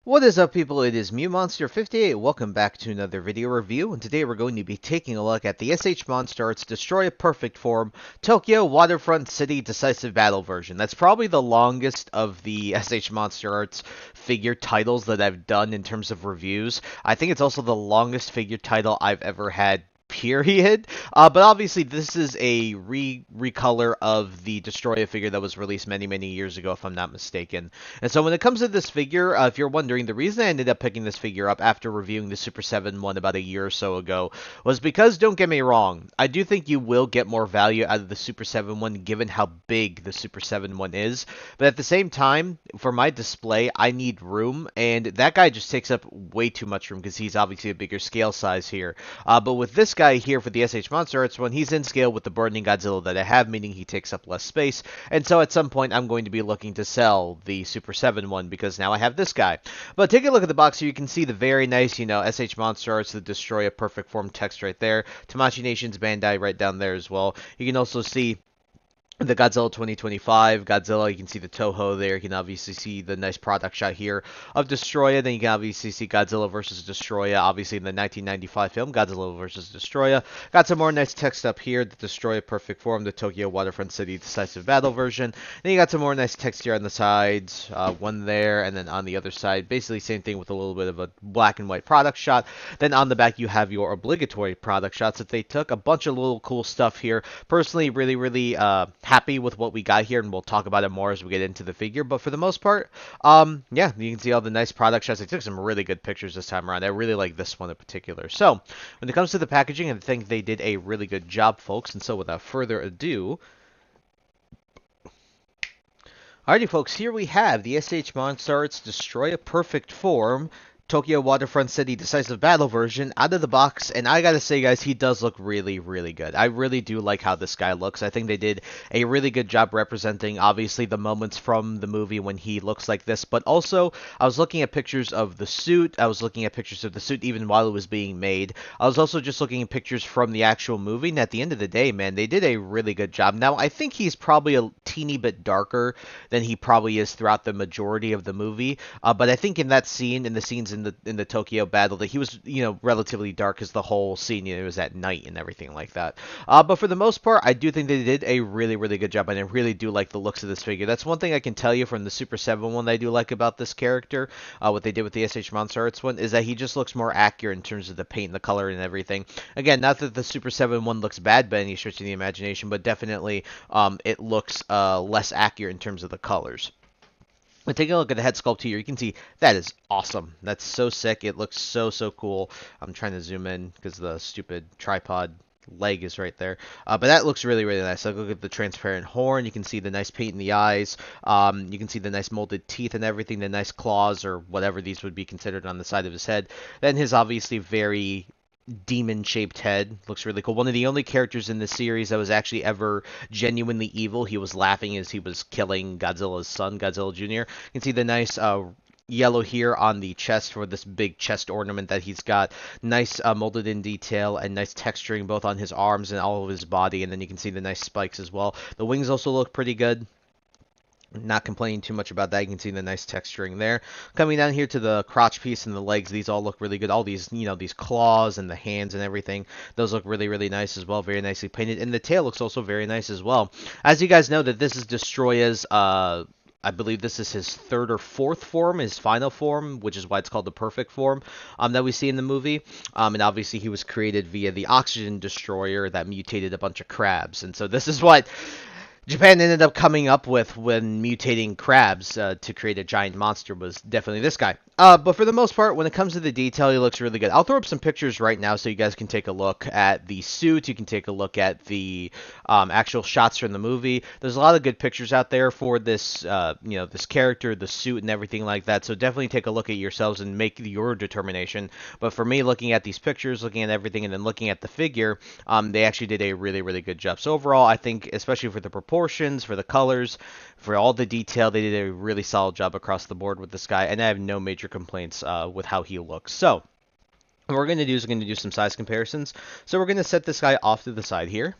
What is up, people? It is MewMonster58. Welcome back to another video review, and today we're going to be taking a look at the SH Monsterarts Destoroyah Perfect Form Tokyo Waterfront City Decisive Battle version. That's probably the longest of the SH Monsterarts figure titles that I've done in terms of reviews. I think it's also the longest figure title I've ever had, period. But obviously, this is a recolor of the Destoroyah figure that was released many years ago, if I'm not mistaken. And so when it comes to this figure, if you're wondering, the reason I ended up picking this figure up after reviewing the Super 7 one about a year or so ago was because, don't get me wrong, I do think you will get more value out of the Super 7 one given how big the Super 7 one is. But at the same time, for my display, I need room, and that guy just takes up way too much room because he's obviously a bigger scale size here. But with this guy here for the SH Monsterarts one, he's in scale with the Burning Godzilla that I have, meaning he takes up less space. And so at some point, I'm going to be looking to sell the Super 7 one because now I have this guy. But take a look at the box here. You can see the very nice, SH Monsterarts, the Destoroyah Perfect Form text right there. Tamashii Nations Bandai right down there as well. You can also see the Godzilla 2025, Godzilla, you can see the Toho there. You can obviously see the nice product shot here of Destoroyah. Then you can obviously see Godzilla versus Destoroyah, obviously in the 1995 film, Godzilla versus Destoroyah. Got some more nice text up here, the Destoroyah Perfect Form, the Tokyo Waterfront City Decisive Battle version. Then you got some more nice text here on the sides, one there, and then on the other side, basically same thing with a little bit of a black and white product shot. Then on the back, you have your obligatory product shots that they took. A bunch of little cool stuff here. Personally, really happy with what we got here, and we'll talk about it more as we get into the figure. But for the most part, yeah, you can see all the nice product shots. They took some really good pictures this time around. I really like this one in particular. So when it comes to the packaging, I think they did a really good job, folks. And so without further ado, alrighty, folks, here we have the SH Monsterarts Destoroyah Perfect Form Tokyo Waterfront City Decisive Battle version out of the box, and I gotta say, guys, he does look really good. I really do like how this guy looks. I think they did a really good job representing, obviously, the moments from the movie when he looks like this, but also, I was looking at pictures of the suit. I was looking at pictures of the suit even while it was being made. I was also just looking at pictures from the actual movie, and at the end of the day, man, they did a really good job. Now, I think he's probably a teeny bit darker than he probably is throughout the majority of the movie, but I think in that scene, in the scenes in the Tokyo battle, that he was, relatively dark because the whole scene, it was at night and everything like that. But for the most part, I do think they did a really good job, and I really do like the looks of this figure. That's one thing I can tell you from the Super 7 one that I do like about this character. What they did with the SH Monsterarts one is that he just looks more accurate in terms of the paint and the color and everything. Again, not that the Super 7 one looks bad by any stretch of the imagination, but definitely it looks less accurate in terms of the colors. But taking a look at the head sculpt here, you can see that is awesome. That's so sick. It looks so cool. I'm trying to zoom in because the stupid tripod leg is right there. But that looks really nice. Look at the transparent horn. You can see the nice paint in the eyes. You can see the nice molded teeth and everything, the nice claws or whatever these would be considered on the side of his head. Then his obviously very demon-shaped head. Looks really cool. One of the only characters in this series that was actually ever genuinely evil. He was laughing as he was killing Godzilla's son, Godzilla Jr. You can see the nice yellow here on the chest for this big chest ornament that he's got. Nice molded in detail and nice texturing both on his arms and all of his body. And then you can see the nice spikes as well. The wings also look pretty good. Not complaining too much about that. You can see the nice texturing there. Coming down here to the crotch piece and the legs, these all look really good. All these, these claws and the hands and everything, those look really nice as well. Very nicely painted. And the tail looks also very nice as well. As you guys know, that this is Destoroyah's, I believe this is his third or fourth form, his final form, which is why it's called the perfect form, that we see in the movie. And obviously he was created via the oxygen destroyer that mutated a bunch of crabs. And so this is what Japan ended up coming up with when mutating crabs to create a giant monster was definitely this guy. But for the most part, when it comes to the detail, he looks really good. I'll throw up some pictures right now so you guys can take a look at the suit. You can take a look at the actual shots from the movie. There's a lot of good pictures out there for this, this character, the suit, and everything like that. So definitely take a look at yourselves and make your determination. But for me, looking at these pictures, looking at everything, and then looking at the figure, they actually did a really good job. So overall, I think, especially for the proportions, for the colors, for all the detail, they did a really solid job across the board with this guy, and I have no major complaints with how he looks. So what we're going to do is we're going to do some size comparisons. So we're going to set this guy off to the side here.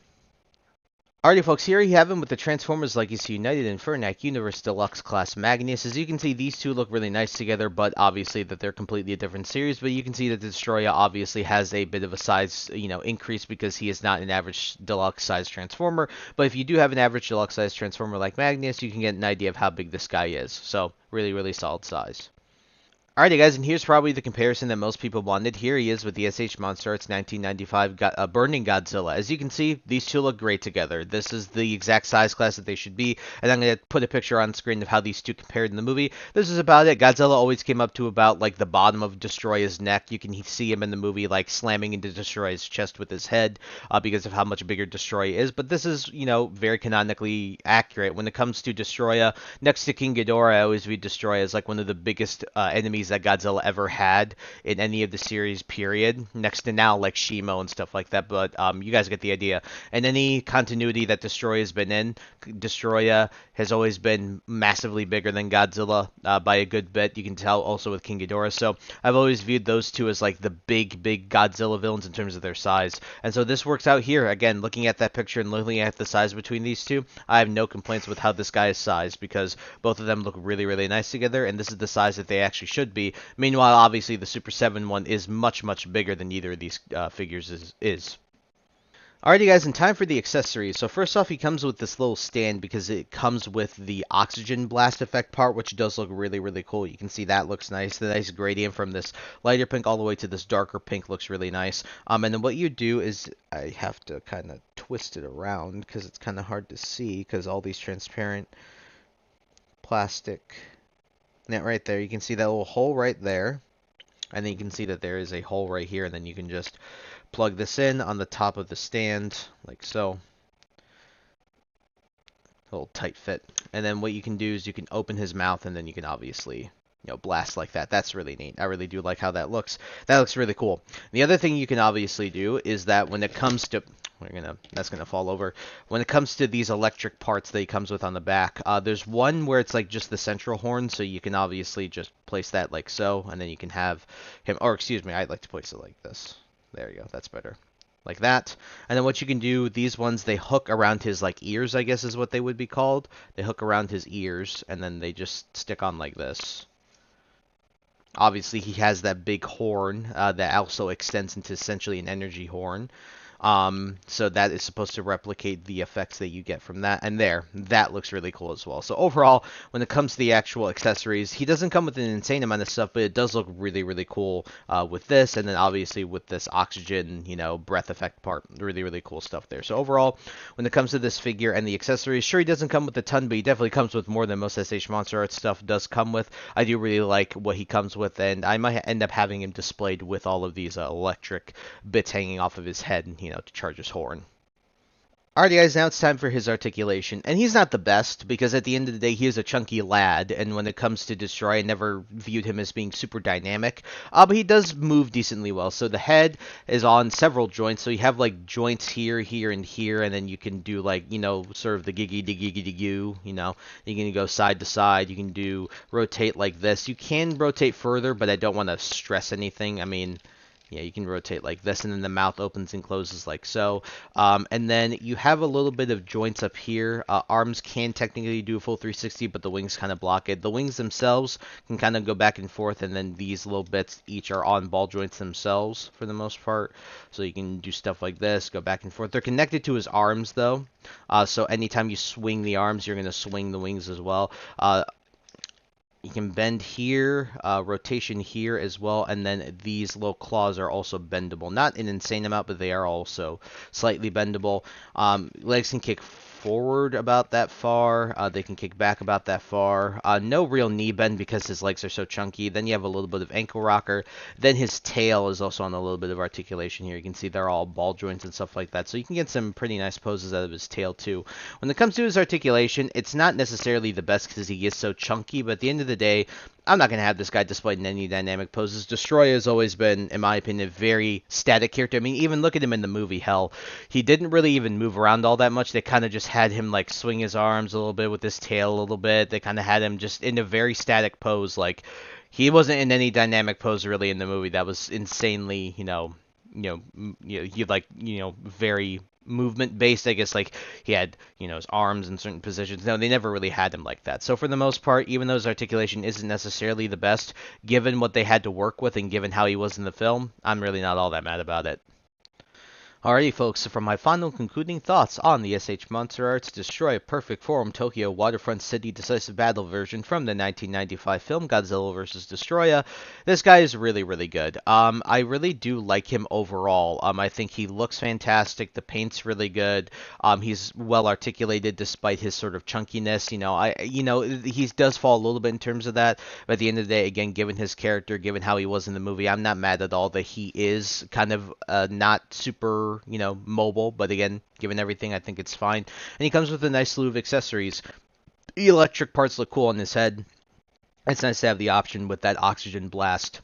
Alrighty, folks, here you have him with the Transformers Legacy United Infernac Universe Deluxe Class Magnus. As you can see, these two look really nice together, but obviously that they're completely a different series. But you can see that the Destoroyah obviously has a bit of a size, increase because he is not an average deluxe size Transformer. But if you do have an average deluxe size Transformer like Magnus, you can get an idea of how big this guy is. So, really, really solid size. Alrighty guys, and here's probably the comparison that most people wanted. Here he is with the SH Monsterarts 1995 Burning Godzilla. As you can see, these two look great together. This is the exact size class that they should be, and I'm going to put a picture on screen of how these two compared in the movie. This is about it. Godzilla always came up to about like the bottom of Destoroyah's neck. You can see him in the movie like slamming into Destoroyah's chest with his head because of how much bigger Destoroyah is, but this is, very canonically accurate. When it comes to Destoroyah, next to King Ghidorah, I always view Destoroyah as like one of the biggest enemies that Godzilla ever had in any of the series, period. Next to now, like Shimo and stuff like that, but you guys get the idea. And any continuity that Destoroyah has been in, Destoroyah has always been massively bigger than Godzilla by a good bit. You can tell also with King Ghidorah. So I've always viewed those two as like the big Godzilla villains in terms of their size. And so this works out here. Again, looking at that picture and looking at the size between these two, I have no complaints with how this guy is sized because both of them look really, really nice together, and this is the size that they actually should be. Meanwhile, obviously, the Super 7 one is much bigger than either of these figures is. Alrighty guys, in time for the accessories. So first off, he comes with this little stand because it comes with the oxygen blast effect part, which does look really, really cool. You can see that looks nice. The nice gradient from this lighter pink all the way to this darker pink looks really nice. And then what you do is, I have to kind of twist it around because it's kind of hard to see because all these transparent plastic. Now right there, you can see that little hole right there. And then you can see that there is a hole right here, and then you can just plug this in on the top of the stand, like so. A little tight fit. And then what you can do is you can open his mouth, and then you can obviously, blast like that. That's really neat. I really do like how that looks. That looks really cool. The other thing you can obviously do is that when it comes to... that's gonna fall over. When it comes to these electric parts that he comes with on the back, there's one where it's like just the central horn, so you can obviously just place that like so, and then you can have him, or excuse me, I'd like to place it like this. There you go, that's better. Like that. And then what you can do, these ones, they hook around his like ears, I guess is what they would be called. They hook around his ears, and then they just stick on like this. Obviously, he has that big horn that also extends into essentially an energy horn. So that is supposed to replicate the effects that you get from that. And that looks really cool as well. So overall, when it comes to the actual accessories, he doesn't come with an insane amount of stuff, but it does look really, really cool with this. And then obviously with this oxygen, breath effect part, really, really cool stuff there. So overall, when it comes to this figure and the accessories, sure, he doesn't come with a ton, but he definitely comes with more than most SH Monsterarts stuff does come with. I do really like what he comes with, and I might end up having him displayed with all of these electric bits hanging off of his head, to charge his horn. Alrighty guys, now it's time for his articulation. And he's not the best, because at the end of the day, he is a chunky lad, and when it comes to Destroy, I never viewed him as being super dynamic, but he does move decently well. So the head is on several joints, so you have like joints here, and here, and then you can do like, sort of the giggy diggy diggy goo, you can go side to side, you can do rotate like this. You can rotate further, but I don't want to stress anything. I mean, yeah, you can rotate like this, and then the mouth opens and closes like so. And then you have a little bit of joints up here. Arms can technically do a full 360, but the wings kind of block it. The wings themselves can kind of go back and forth, and then these little bits each are on ball joints themselves for the most part. So you can do stuff like this, go back and forth. They're connected to his arms, though. So anytime you swing the arms, you're going to swing the wings as well. You can bend here, rotation here as well, and then these little claws are also bendable. Not an insane amount, but they are also slightly bendable. Legs can kick forward about that far. They can kick back about that far. No real knee bend because his legs are so chunky. Then you have a little bit of ankle rocker. Then his tail is also on a little bit of articulation here. You can see they're all ball joints and stuff like that. So you can get some pretty nice poses out of his tail too. When it comes to his articulation, it's not necessarily the best because he is so chunky, but at the end of the day, I'm not going to have this guy displayed in any dynamic poses. Destoroyah has always been, in my opinion, a very static character. I mean, even look at him in the movie, hell. He didn't really even move around all that much. They kind of just had him, like, swing his arms a little bit with his tail a little bit. They kind of had him just in a very static pose. Like, he wasn't in any dynamic pose, really, in the movie. That was insanely, very movement based, I guess, like he had, his arms in certain positions. No, they never really had him like that. So for the most part, even though his articulation isn't necessarily the best, given what they had to work with and given how he was in the film, I'm really not all that mad about it. Alrighty, folks, so from my final concluding thoughts on the SH Monsterarts Destroy a Perfect Form Tokyo Waterfront City Decisive Battle version from the 1995 film Godzilla vs. Destoroyah, this guy is really, really good. I really do like him overall. I think he looks fantastic. The paint's really good. He's well articulated despite his sort of chunkiness. He does fall a little bit in terms of that. But at the end of the day, again, given his character, given how he was in the movie, I'm not mad at all that he is kind of not super, mobile. But again, given everything, I think it's fine. And he comes with a nice slew of accessories. The electric parts look cool on his head. It's nice to have the option with that oxygen blast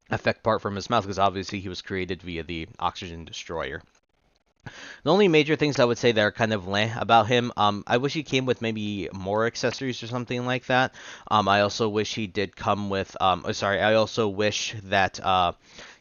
effect part from his mouth, because obviously he was created via the oxygen destroyer. The only major things I would say that are kind of leh about him, I wish he came with maybe more accessories or something like that. I also wish he did come with, I also wish that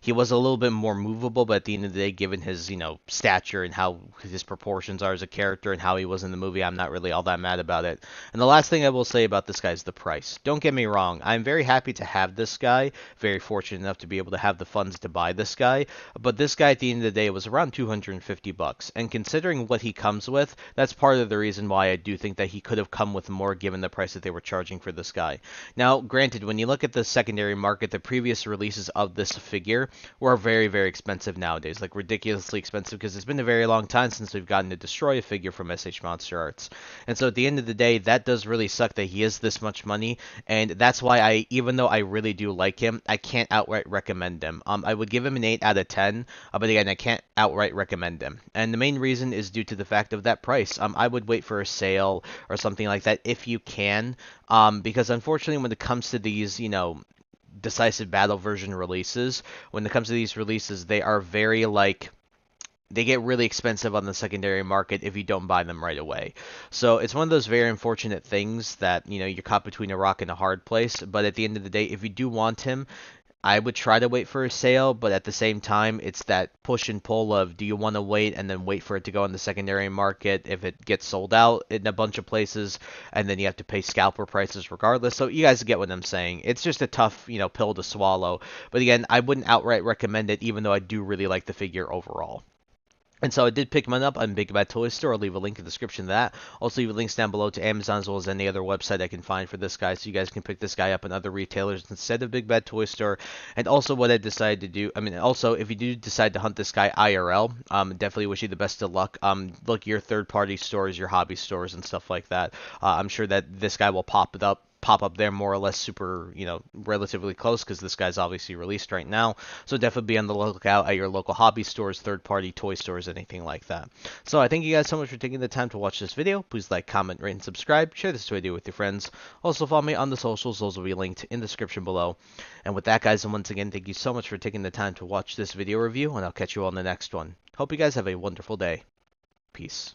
he was a little bit more movable, but at the end of the day, given his, stature and how his proportions are as a character and how he was in the movie, I'm not really all that mad about it. And the last thing I will say about this guy is the price. Don't get me wrong, I'm very happy to have this guy, very fortunate enough to be able to have the funds to buy this guy, but this guy at the end of the day was around 250 bucks, and considering what he comes with, that's part of the reason why I do think that he could have come with more given the price that they were charging for this guy. Now, granted, when you look at the secondary market, the previous releases of this figure were very, very expensive nowadays, like ridiculously expensive, because it's been a very long time since we've gotten a Destoroyah figure from SH Monsterarts. And so at the end of the day, that does really suck that he is this much money, and that's why even though I really do like him, I can't outright recommend him. I would give him an 8 out of 10, but again, I can't outright recommend him. And the main reason is due to the fact of that price. I would wait for a sale or something like that if you can, because unfortunately when it comes to these, decisive battle version releases, when it comes to these releases, they are very they get really expensive on the secondary market if you don't buy them right away. So it's one of those very unfortunate things that, you're caught between a rock and a hard place. But at the end of the day, if you do want him, I would try to wait for a sale, but at the same time, it's that push and pull of, do you want to wait and then wait for it to go on the secondary market if it gets sold out in a bunch of places, and then you have to pay scalper prices regardless. So you guys get what I'm saying. It's just a tough, pill to swallow. But again, I wouldn't outright recommend it, even though I do really like the figure overall. And so I did pick mine up on Big Bad Toy Store. I'll leave a link in the description to that. Also leave links down below to Amazon as well as any other website I can find for this guy, so you guys can pick this guy up in other retailers instead of Big Bad Toy Store. And also what I decided to do, also if you do decide to hunt this guy IRL, definitely wish you the best of luck. Look at your third-party stores, your hobby stores and stuff like that. I'm sure that this guy will pop up there more or less super, relatively close, because this guy's obviously released right now. So definitely be on the lookout at your local hobby stores, third-party toy stores, anything like that. So I thank you guys so much for taking the time to watch this video. Please like, comment, rate, and subscribe. Share this video with your friends. Also follow me on the socials. Those will be linked in the description below. And with that, guys, and once again, thank you so much for taking the time to watch this video review, and I'll catch you all in the next one. Hope you guys have a wonderful day. Peace.